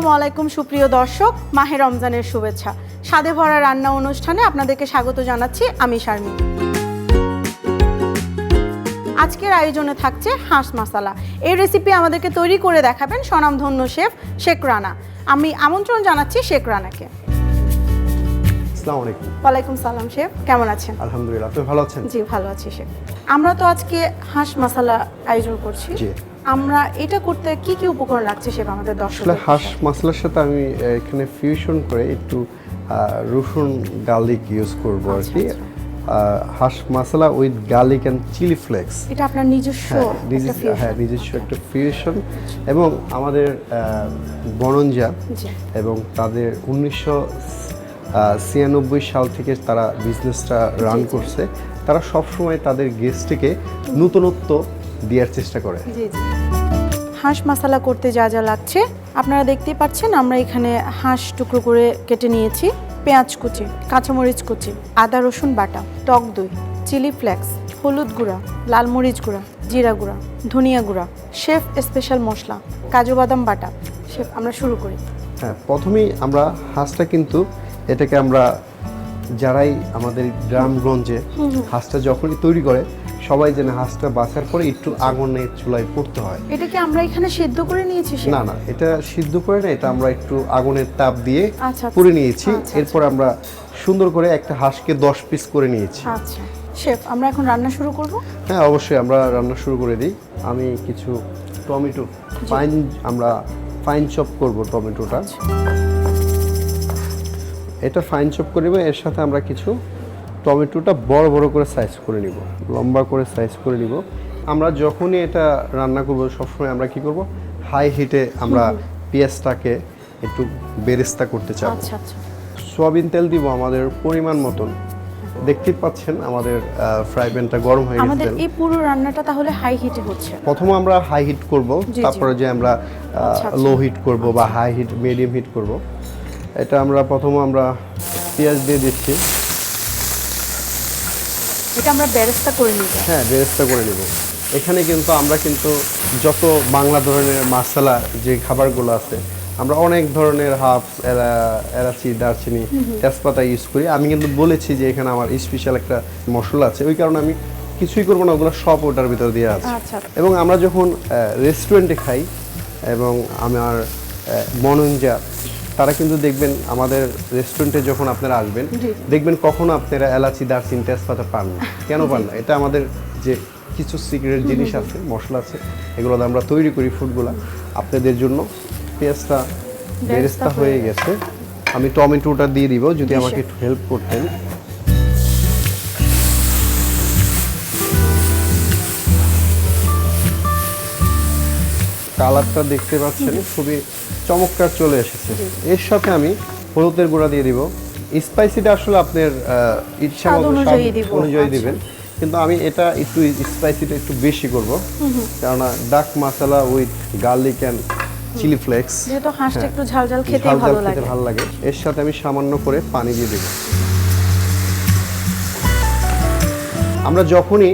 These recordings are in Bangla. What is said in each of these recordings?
আসসালামু আলাইকুম সুপ্রিয় দর্শক, মাহে রমজানের শুভেচ্ছা। স্বাদে ভরা রান্না অনুষ্ঠানে আপনাদেরকে স্বাগত জানাচ্ছি আমি শারমিন। আজকের আয়োজনে থাকছে হাঁস মাসালা। এই রেসিপি আমাদেরকে তৈরি করে দেখাবেন স্বনামধন্য শেফ শেখ রানা। আমি আমন্ত্রণ জানাচ্ছি শেখ রানাকে। আসসালামু আলাইকুম। ওয়ালাইকুম সালাম শেফ, কেমন আছেন? আলহামদুলিল্লাহ, আপনি ভালো আছেন? জি ভালো আছি শেফ। আমরা তো আজকে হাঁস মাসালা আয়োজন করছি। জি। আমরা এটা করতে কি কি উপকরণ লাগছে শেফ আমাদের আসলে দর্শকদের? হাঁস মশলার সাথে আমি এখানে ফিউশন করে একটু রসুন গার্লিক ইউজ করব আর কি। হাঁস masala with garlic and chilli flakes, এটা আপনার নিজস্ব নিজস্ব একটা ফিউশন। এবং আমাদের বনঞ্জা এবং তাদের 1996 সাল থেকে তারা বিজনেসটা রান করছে। তারা সবসময় তাদের গেস্টকে নতুনত্ব দেওয়ার চেষ্টা করে। জি জি। হাঁস মশলা করতে যা যা লাগছে আপনারা দেখতেই পাচ্ছেন। আমরা এখানে হাঁস টুকরো করে কেটে নিয়েছি, পেঁয়াজ কুচি, কাঁচামরিচ কুচি, আদা রসুন বাটা, টক দই, চিলি ফ্লেক্স, হলুদ গুঁড়া, লাল মরিচ গুঁড়া, জিরা গুঁড়া, ধনিয়া গুঁড়া, শেফ স্পেশাল মশলা, কাজু বাদাম বাটা। শেফ আমরা শুরু করি। হ্যাঁ, প্রথমেই আমরা হাঁসটা কিন্তু এটাকে আমরা যারাই আমাদের গ্রামগঞ্জে হাঁসটা যখনই তৈরি করে সবাই জানে হাঁসটা বাছার পরে একটু আগুনের চুলায় পড়তে হয়। এটা কি আমরা এখানে সিদ্ধ করে নিয়েছি? না না, এটা সিদ্ধ করে না, এটা আমরা একটু আগুনের তাপ দিয়ে আচ্ছা পুড়ে নিয়েছি। আচ্ছা। এরপর আমরা সুন্দর করে একটা হাঁসকে 10 পিস করে নিয়েছি। আচ্ছা শেফ, আমরা এখন রান্না শুরু করব? হ্যাঁ অবশ্যই, আমরা রান্না শুরু করে দিই। আমি কিছু টমেটো ফাইন চপ করব টমেটোটা। এটা ফাইন চপ করে নেব। এর সাথে আমরা কিছু টমেটোটা বড় বড় করে সাইজ করে নিব, লম্বা করে সাইজ করে নিব। আমরা যখনই এটা রান্না করব সবসময় আমরা কি করব, হাই হিটে আমরা পেঁয়াজটাকে একটু বেরেস্তা করতে চাই। আচ্ছা আচ্ছা। সয়াবিন তেল দিব আমাদের পরিমাণ মতন। দেখতেই পাচ্ছেন আমাদের ফ্রাই প্যানটা গরম হয়ে গেছে। আমাদের এই পুরো রান্নাটা তাহলে হাই হিটে হচ্ছে? প্রথমে আমরা হাই হিট করব, তারপরে যে আমরা লো হিট করব বা হাই হিট মিডিয়াম হিট করব। এটা আমরা প্রথমে আমরা পেঁয়াজ দিয়ে দিচ্ছি। এটা আমরা বেরেস্তা করে নিব? হ্যাঁ, বেরেস্তা করে নেব। এখানে কিন্তু আমরা যত বাংলা ধরনের মশলা যে খাবারগুলো আছে আমরা অনেক ধরনের হার্বস, এলাচি, দারচিনি, তেজপাতা ইউজ করি। আমি কিন্তু বলেছি যে এখানে আমার স্পেশাল একটা মশলা আছে, ওই কারণে আমি কিছুই করবো না, ওগুলো সব ওটার ভিতরে দিয়ে আছে। এবং আমরা যখন রেস্টুরেন্টে খাই এবং আমার বনঞ্জা, তারা কিন্তু দেখবেন আমাদের রেস্টুরেন্টে যখন আপনারা আসবেন দেখবেন কখনো আপনারা এলাচি, দারচিনি, তেজপাতা পান না। কেন পান না? এটা আমাদের যে কিছু সিক্রেট জিনিস আছে, মশলা আছে, এগুলো আমরা তৈরি করি ফুডগুলা আপনাদের জন্য। পেঁয়াজটা বেরেস্তা হয়ে গেছে, আমি টমেটোটা দিয়ে দিব। যদি আমাকে একটু হেল্প করতেন। কালারটা দেখতে পাচ্ছেন খুবই চমৎকার চলে এসেছে। এর সাথে আমি হলুদের গুঁড়া দিয়ে দিব। স্পাইসিটা আসলে আপনার ইচ্ছা অনুযায়ী দিবেন, কিন্তু আমি এটা একটু স্পাইসিটা একটু বেশি করব, কেননা duck masala with garlic and chilli flakes, যেহেতু হাঁসটা একটু ঝালঝাল খেতে ভালো লাগে। এর সাথে আমি সামান্য করে পানি দিয়ে দেব। আমরা যখনই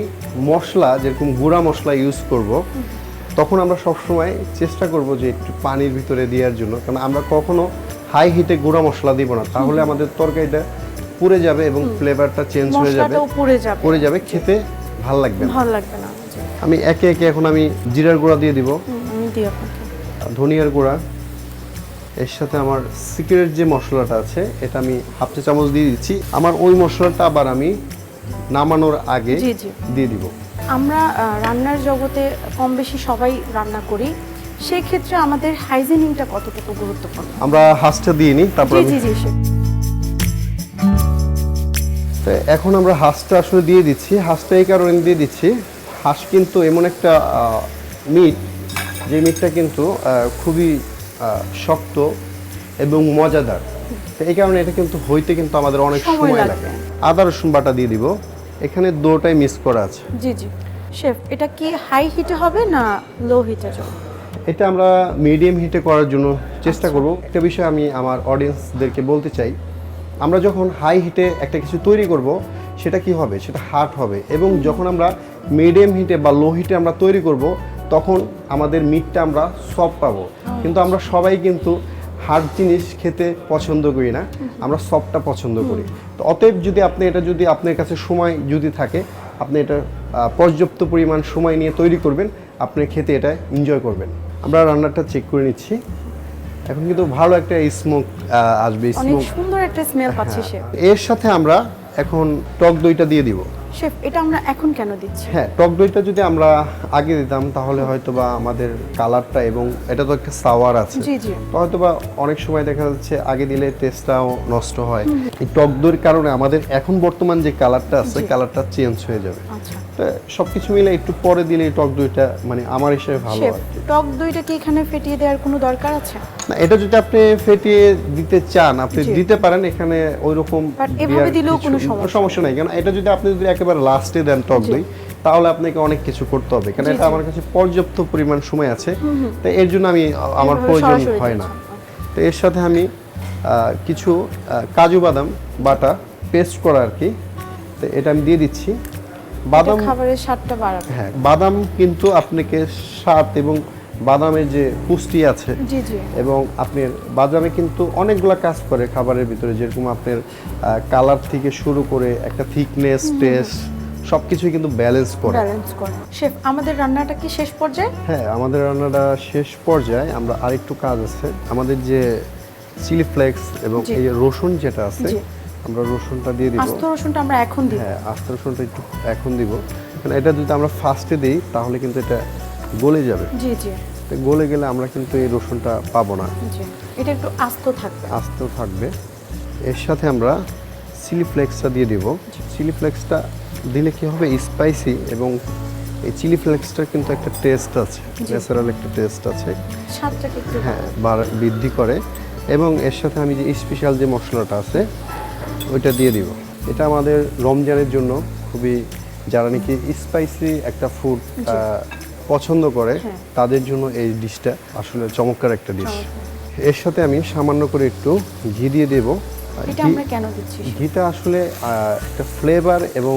মশলা যেরকম গুঁড়া মশলা ইউজ করব তখন আমরা সবসময় চেষ্টা করব যে একটু পানির ভিতরে দেওয়ার জন্য, কারণ আমরা কখনো হাই হিটে গুঁড়া মশলা দিব না, তাহলে আমাদের তরকারিটা পুড়ে যাবে এবং ফ্লেভারটা চেঞ্জ হয়ে যাবে, পুড়ে যাবে, খেতে ভালো লাগবে না। আমি একে একে এখন আমি জিরার গুঁড়া দিয়ে দিব, ধনিয়ার গুঁড়া, এর সাথে আমার সিক্রেট যে মশলাটা আছে এটা আমি হাফ চা চামচ দিয়ে দিচ্ছি। আমার ওই মশলাটা আবার আমি নামানোর আগে দিয়ে দিব। আমরা রান্নার জগতে কম বেশি সবাই রান্না করি, সেই ক্ষেত্রে আমাদের হাইজিনিংটা কতটুকু গুরুত্বপূর্ণ? আমরা হাঁসটা দিয়ে নিই, তারপর এখন আমরা হাঁসটা আসলে দিয়ে দিচ্ছি। হাঁসটা এই কারণে দিয়ে দিচ্ছি, হাঁস কিন্তু এমন একটা মিট যে মিটটা কিন্তু খুবই শক্ত এবং মজাদার, এই কারণে এটা কিন্তু হইতে কিন্তু আমাদের অনেক সময় লাগে। আদা রসুন বাটা দিয়ে দিব। এখানে দুটোই মিক্স করা আছে। জি জি শেফ, এটা কি হাই হিটে হবে না লো হিটে? এটা আমরা মিডিয়াম হিটে করার জন্য চেষ্টা করব। একটা বিষয় আমি আমার অডিয়েন্সদেরকে বলতে চাই, আমরা যখন হাই হিটে একটা কিছু তৈরি করব সেটা কি হবে, সেটা হার্ড হবে। এবং যখন আমরা মিডিয়াম হিটে বা লো হিটে আমরা তৈরি করব তখন আমাদের মিটটা আমরা সফট পাবো। কিন্তু আমরা সবাই কিন্তু হার্ড জিনিস খেতে পছন্দ করি না, আমরা সফটটা পছন্দ করি। তো অতএব যদি আপনি এটা যদি আপনার কাছে সময় যদি থাকে, আপনি এটা পর্যাপ্ত পরিমাণ সময় নিয়ে তৈরি করবেন, আপনি খেতে এটা এনজয় করবেন। আমরা রান্নাটা চেক করে নিচ্ছি। এখন কিন্তু ভালো একটা স্মোক আসবে, অনেক স্মোক। সুন্দর একটা স্মেল পাচ্ছি শেফ। এর সাথে আমরা এখন টক দইটা দিয়ে দিব। শেফ এটা আমরা এখন কেন দিচ্ছি? হ্যাঁ, টক দইটা যদি আমরা আগে দিতাম তাহলে হয়তোবা আমাদের কালারটা, এবং এটা তো একটা সাওয়ার আছে, জি জি তো হয়তোবা অনেক সময় দেখা যাচ্ছে আগে দিলে টেস্টটাও নষ্ট হয়। এই টক দইয়ের কারণে আমাদের এখন বর্তমান যে কালারটা আছে, কালারটা চেঞ্জ হয়ে যাবে। আচ্ছা তো সবকিছু মিলে একটু পরে দিলে এই টক দইটা মানে আমার হিসেবে ভালো শেফ, আর কি। টক দইটা কি এখানে ফেটিয়ে দেওয়ার কোনো দরকার আছে? না, এটা যদি আপনি ফেটিয়ে দিতে চান আপনি জি। দিতে পারেন, এখানে ওইরকম But এভাবে দিলেও কোনো সমস্যা নাই। কারণ এটা যদি আপনি যদি একেবারে লাস্টে দেন টক দই, তাহলে আপনাকে অনেক কিছু করতে হবে, কারণ জি, এটা জি। আমার কাছে পর্যাপ্ত পরিমাণ সময় আছে। তো এর জন্য আমার এভাবে প্রয়োজন সরাসরি হয় না। দিচ্ছেন। তো এর সাথে আমি কিছু কাজু বাদাম বাটা পেস্ট করা আর কি, তো এটা আমি দিয়ে দিচ্ছি। এটা বাদাম, খাবারের স্বাদটা বাড়াবে। হ্যাঁ, বাদাম কিন্তু আপনাকে স্বাদ এবং বাদামের যে পুষ্টি আছে, জি জি এবং আপনার বাদামে কিন্তু অনেকগুলো কাজ করে খাবারের ভিতরে, যেরকম আপনার কালার থেকে শুরু করে একটা থিকনেস, টেস্ট সবকিছুই কিন্তু ব্যালেন্স করে। ব্যালেন্স করে। শেফ আমাদের রান্নাটা কি শেষ পর্যায়ে? হ্যাঁ, আমাদের রান্নাটা শেষ পর্যায়ে। আমরা আরেকটু কাজ আছে আমাদের, যে চিলি ফ্লেক্স এবং জি। এই যে রসুন যেটা আছে, জি। আমরা রসুনটা দিয়ে দিব। আস্ত রসুনটা আমরা এখন দিব। হ্যাঁ, আস্ত রসুনটা একটু এখন দিব, কারণ এটা যদি আমরা ফার্স্টে দিই তাহলে কিন্তু এটা গলে যাবে। জি জি তো গলে গেলে আমরা কিন্তু এই রসুনটা পাবো না, জি এটা একটু আস্ত থাকবে। আস্তেও থাকবে। এর সাথে আমরা চিলি ফ্লেক্সটা দিয়ে দিব। চিলি ফ্লেক্সটা দিলে কি হবে, স্পাইসি, এবং এই চিলি ফ্লেক্সটার কিন্তু একটা টেস্ট আছে, ন্যাচারাল একটা টেস্ট আছে, স্বাদটাকে একটু হ্যাঁ, বৃদ্ধি করে। এবং এর সাথে আমি যে স্পেশাল যে মশলাটা আছে ওইটা দিয়ে দিব। এটা আমাদের রমজানের জন্য খুবই, যারা নাকি স্পাইসি একটা ফুড পছন্দ করে হ্যাঁ। তাদের জন্য এই ডিশটা আসলে চমৎকার একটা ডিশ। এর সাথে আমি সামান্য করে একটু ঘি দিয়ে দেবো। এটা আমরা কেন দিচ্ছি? ঘিটা আসলে একটা ফ্লেভার, এবং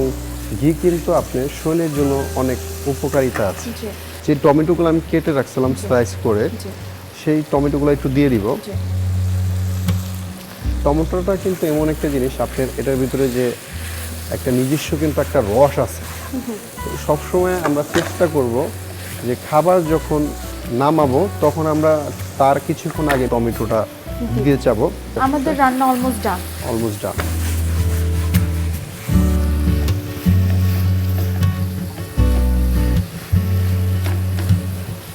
ঘি কিন্তু আপনার শরীরের জন্য অনেক উপকারিতা আছে। জি যে টমেটোগুলো আমি কেটে রাখছিলাম স্লাইস করে, জি সেই টমেটোগুলো একটু দিয়ে দিব। জি টমেটোটা কিন্তু এমন একটা জিনিস, আপনার এটার ভিতরে যে একটা নিজস্ব কিন্তু একটা রস আছে। তো সবসময় আমরা চেষ্টা করব যে খাবার যখন নামাবো তখন আমরা তার কিছুক্ষণ আগে টমেটোটা দিয়ে যাবো। আমাদের রান্না অলমোস্ট ডান। Almost done.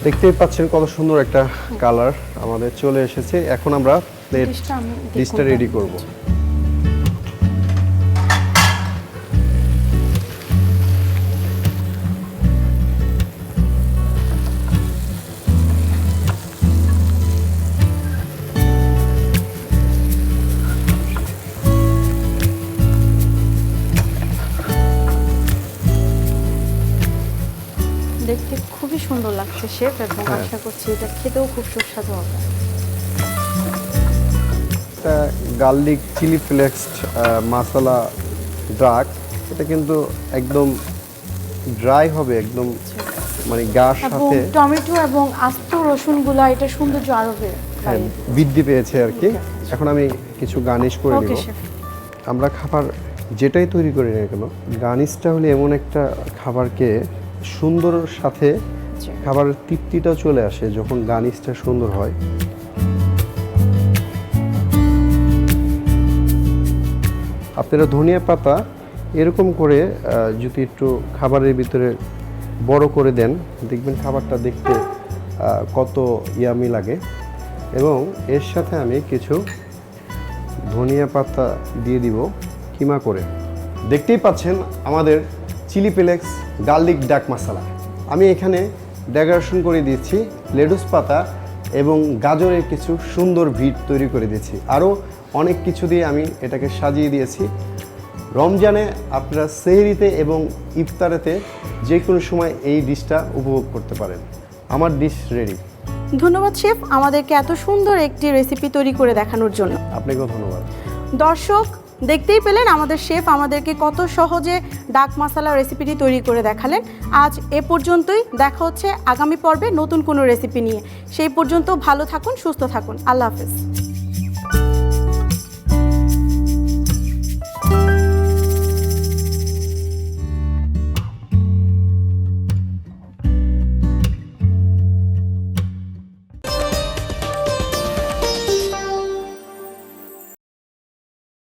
দেখতেই পাচ্ছেন কত সুন্দর একটা কালার আমাদের চলে এসেছে। এখন আমরা ডিশটা রেডি করব। দেখতে খুবই সুন্দর লাগছে শেফ, এবং হ্যাঁ। আশা করছি এটা খেতেও খুব সুস্বাদু হবে। এটা গার্লিক চিলি ফ্লেক্সড মশলা ডাক, এটা কিন্তু একদম ড্রাই হবে, একদম মানে গার এবং সাথে টমেটো এবং আস্ত রসুনগুলা এটা সৌন্দর্য আরো হ্যাঁ, বৃদ্ধি পেয়েছে আর কি। এখন আমি কিছু গার্নিশ করে ওকে নেব। শেফ। আমরা খাবার যেটাই তৈরি করি না কেন, গার্নিশটা হলে এমন একটা খাবারকে সুন্দর সাথে জি। খাবারের তৃপ্তিটাও চলে আসে যখন গার্নিশটা সুন্দর হয়। আপনারা ধনিয়া পাতা এরকম করে যদি একটু খাবারের ভিতরে বড় করে দেন, দেখবেন খাবারটা দেখতে কত ইয়ামি লাগে। এবং এর সাথে আমি কিছু ধনিয়া পাতা দিয়ে দিব কিমা করে। দেখতেই পাচ্ছেন আমাদের চিলি ফ্লেক্স গার্লিক ডাক মশলা। আমি এখানে ডেকোরেশন করে দিয়েছি লেটুস পাতা এবং গাজরের কিছু সুন্দর ভিট তৈরি করে দিয়েছি। আরও অনেক কিছু দিয়ে আমি এটাকে সাজিয়ে দিয়েছি। রমজানে আপনারা সেহরিতে এবং ইফতারেতে যে কোনো সময় এই ডিশটা উপভোগ করতে পারেন। আমার ডিশ রেডি। ধন্যবাদ শেফ আমাদেরকে এত সুন্দর একটি রেসিপি তৈরি করে দেখানোর জন্য। আপনাকেও ধন্যবাদ। দর্শক দেখতেই পেলেন আমাদের শেফ আমাদেরকে কত সহজে ডাক মাসালা রেসিপিটি তৈরি করে দেখালেন। আজ এ পর্যন্তই, দেখা হচ্ছে আগামী পর্বে নতুন কোনো রেসিপি নিয়ে। সেই পর্যন্ত ভালো থাকুন, সুস্থ থাকুন। আল্লাহ হাফেজ।